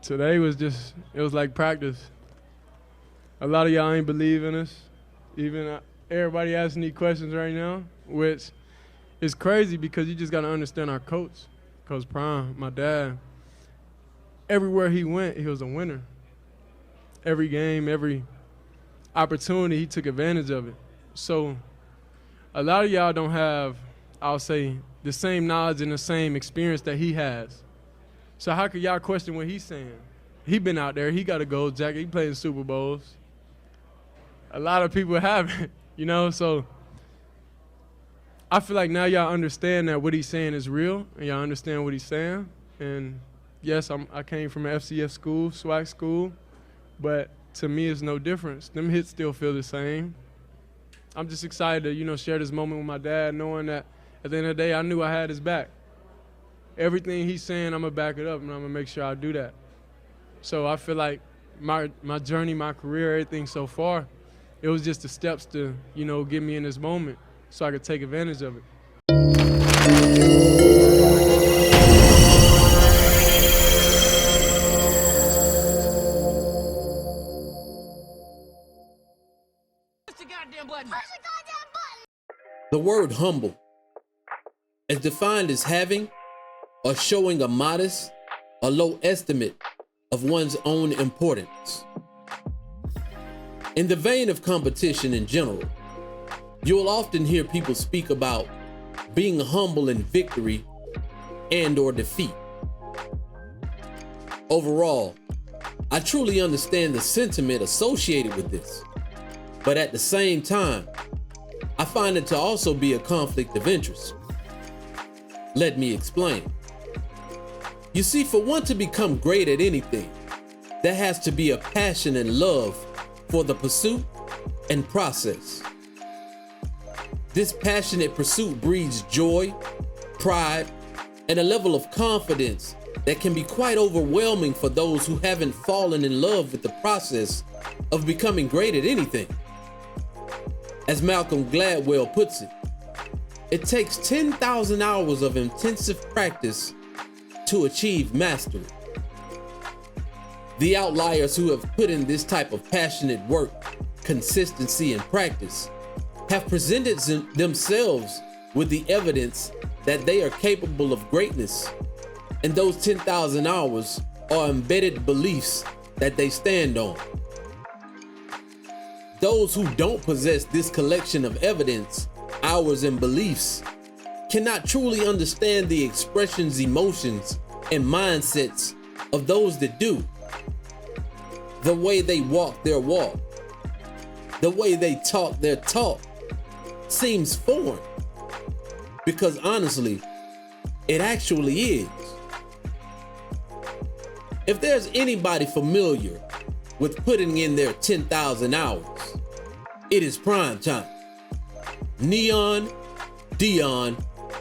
Today was it was like practice. A lot of y'all ain't believe in us. Even everybody asking these questions right now, which is crazy because you just got to understand our coach, Coach Prime, my dad. Everywhere he went, he was a winner. Every game, every opportunity, he took advantage of it. So a lot of y'all don't have, I'll say, the same knowledge and the same experience that he has. So how could y'all question what he's saying? He been out there, he got a gold jacket, he played in Super Bowls. A lot of people haven't, you know, so I feel like now y'all understand that what he's saying is real, and y'all understand what he's saying. And yes, I came from an FCS school, SWAC school, but to me it's no difference. Them hits still feel the same. I'm just excited to, you know, share this moment with my dad, knowing that at the end of the day, I knew I had his back. Everything he's saying, I'm gonna back it up, and I'm gonna make sure I do that. So I feel like my journey, my career, everything so far, it was just the steps to, you know, get me in this moment so I could take advantage of it. The word humble is defined as having or showing a modest or low estimate of one's own importance. In the vein of competition in general, you will often hear people speak about being humble in victory and or defeat. Overall, I truly understand the sentiment associated with this, but at the same time, I find it to also be a conflict of interest. Let me explain. You see, for one to become great at anything, there has to be a passion and love for the pursuit and process. This passionate pursuit breeds joy, pride, and a level of confidence that can be quite overwhelming for those who haven't fallen in love with the process of becoming great at anything. As Malcolm Gladwell puts it takes 10,000 hours of intensive practice to achieve mastery. The outliers who have put in this type of passionate work, consistency, and practice have presented themselves with the evidence that they are capable of greatness, and those 10,000 hours are embedded beliefs that they stand on. Those who don't possess this collection of evidence, hours, and beliefs cannot truly understand the expressions, emotions, and mindsets of those that do. The way they walk their walk, the way they talk their talk seems foreign, because honestly, it actually is. If there's anybody familiar with putting in their 10,000 hours, it is prime time. Deion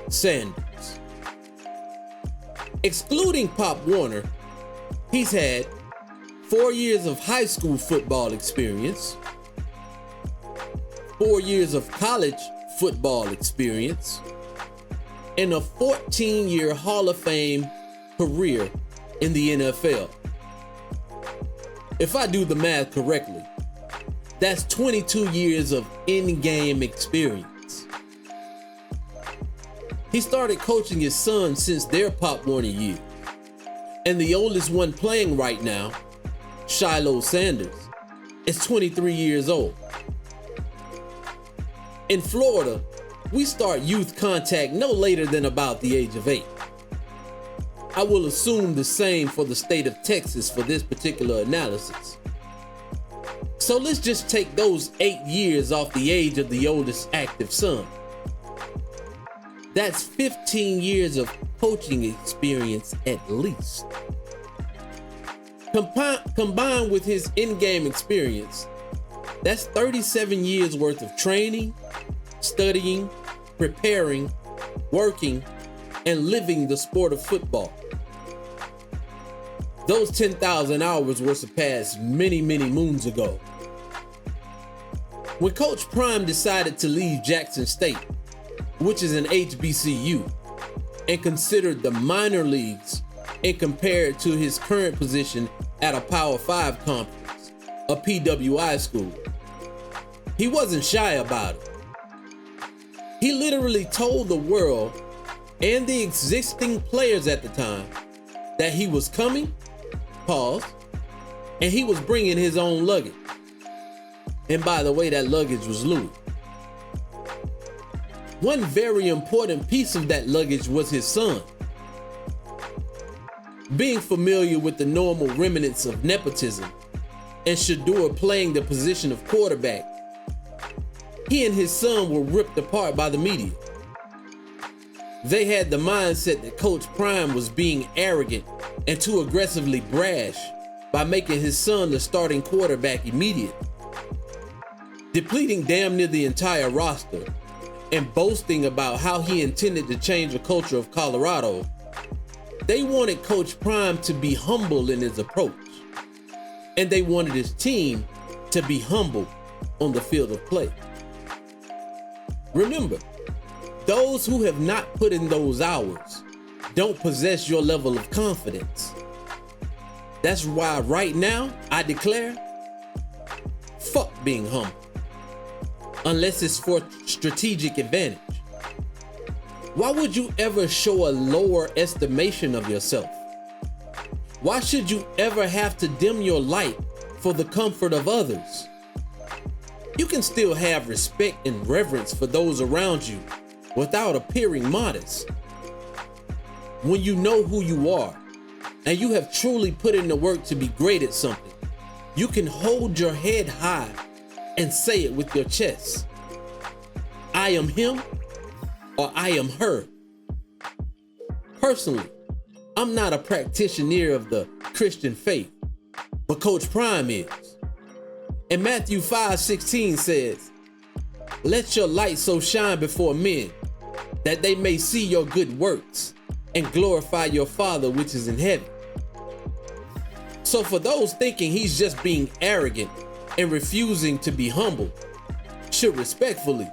Sanders. Excluding Pop Warner, he's had 4 years of high school football experience, 4 years of college football experience, and a 14-year Hall of Fame career in the NFL. If I do the math correctly, that's 22 years of in-game experience. He started coaching his son since their Pop Warner year, and the oldest one playing right now, Shiloh Sanders, is 23 years old. In Florida, we start youth contact no later than about the age of 8. I will assume the same for the state of Texas for this particular analysis. So let's just take those 8 years off the age of the oldest active son. That's 15 years of coaching experience at least. Combined with his in-game experience, that's 37 years worth of training, studying, preparing, working, and living the sport of football. Those 10,000 hours were surpassed many, many moons ago. When Coach Prime decided to leave Jackson State, which is an HBCU, and considered the minor leagues and compare it to his current position at a Power 5 conference, a PWI school. He wasn't shy about it. He literally told the world and the existing players at the time that he was coming, pause, and he was bringing his own luggage. And by the way, that luggage was Louis. One very important piece of that luggage was his son. Being familiar with the normal remnants of nepotism and Shedeur playing the position of quarterback, he and his son were ripped apart by the media. They had the mindset that Coach Prime was being arrogant and too aggressively brash by making his son the starting quarterback immediately, depleting damn near the entire roster and boasting about how he intended to change the culture of Colorado. They wanted Coach Prime to be humble in his approach, and they wanted his team to be humble on the field of play. Remember, those who have not put in those hours don't possess your level of confidence. That's why right now, I declare, fuck being humble. Unless it's for strategic advantage. Why would you ever show a lower estimation of yourself? Why should you ever have to dim your light for the comfort of others? You can still have respect and reverence for those around you without appearing modest. When you know who you are and you have truly put in the work to be great at something, you can hold your head high and say it with your chest. I am him or I am her. Personally, I'm not a practitioner of the Christian faith, but Coach Prime is. And Matthew 5:16 says, let your light so shine before men that they may see your good works and glorify your Father which is in heaven. So for those thinking he's just being arrogant and refusing to be humble, should respectfully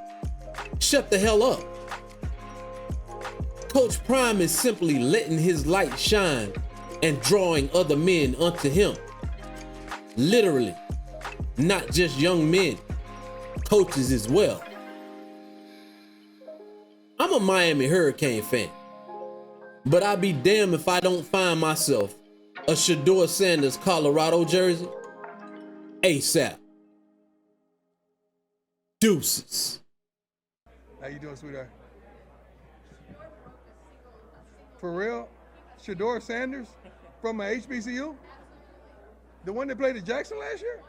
shut the hell up. Coach Prime is simply letting his light shine and drawing other men unto him. Literally, not just young men, coaches as well. I'm a Miami Hurricane fan, but I'll be damned if I don't find myself a Shedeur Sanders Colorado jersey ASAP. Deuces. How you doing, sweetheart? For real? Shedeur Sanders from a HBCU? The one that played at Jackson last year?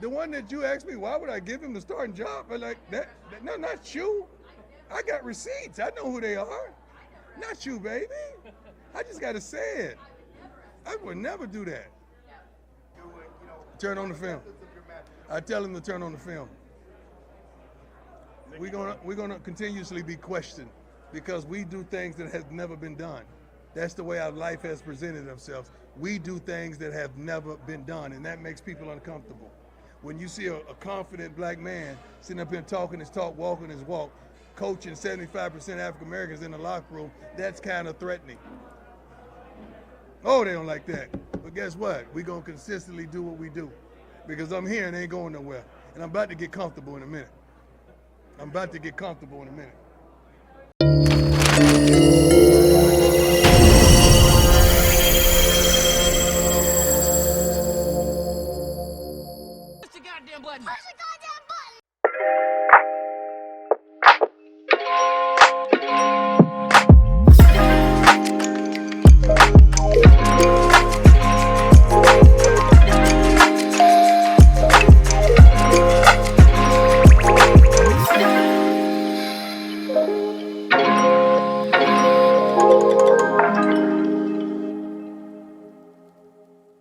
The one that you asked me, why would I give him the starting job? But like, no, not you. I got receipts. I know who they are. Not you, baby. I just got to say it. I would never do that. Turn on the film. I tell him to turn on the film. We're gonna continuously be questioned because we do things that have never been done. That's the way our life has presented themselves. We do things that have never been done, and that makes people uncomfortable. When you see a confident black man sitting up here talking his talk, walking his walk, coaching 75% African Americans in the locker room, that's kind of threatening. Oh, they don't like that. But guess what? We're gonna consistently do what we do because I'm here and ain't going nowhere. And I'm about to get comfortable in a minute. I'm about to get comfortable in a minute.